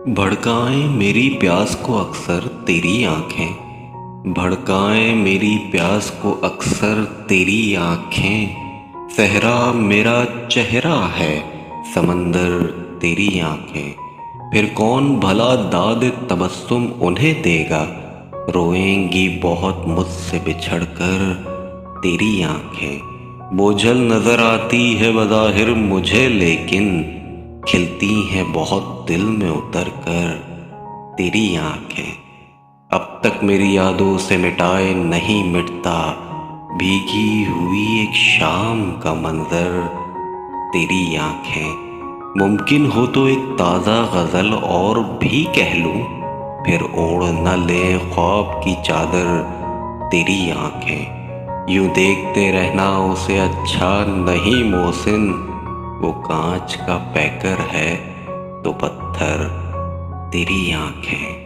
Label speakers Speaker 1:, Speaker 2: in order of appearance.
Speaker 1: भड़काएं मेरी प्यास को अक्सर तेरी आंखें। भड़काएं मेरी प्यास को अक्सर तेरी आंखें। सहरा मेरा चेहरा है, समंदर तेरी आंखें। फिर कौन भला दाद तबस्सुम उन्हें देगा, रोएंगी बहुत मुझसे बिछड़कर तेरी आंखें। बोझल नजर आती है बज़ाहिर मुझे, लेकिन खिलती हैं बहुत दिल में उतर कर तेरी आंखें। अब तक मेरी यादों से मिटाए नहीं मिटता भीगी हुई एक शाम का मंजर तेरी आंखें। मुमकिन हो तो एक ताज़ा गज़ल और भी कह लूं, फिर ओढ़ न ले ख्वाब की चादर तेरी आंखें। यूं देखते रहना उसे अच्छा नहीं मोहसिन, वो कांच का पैकर है तो पत्थर तेरी आंखें।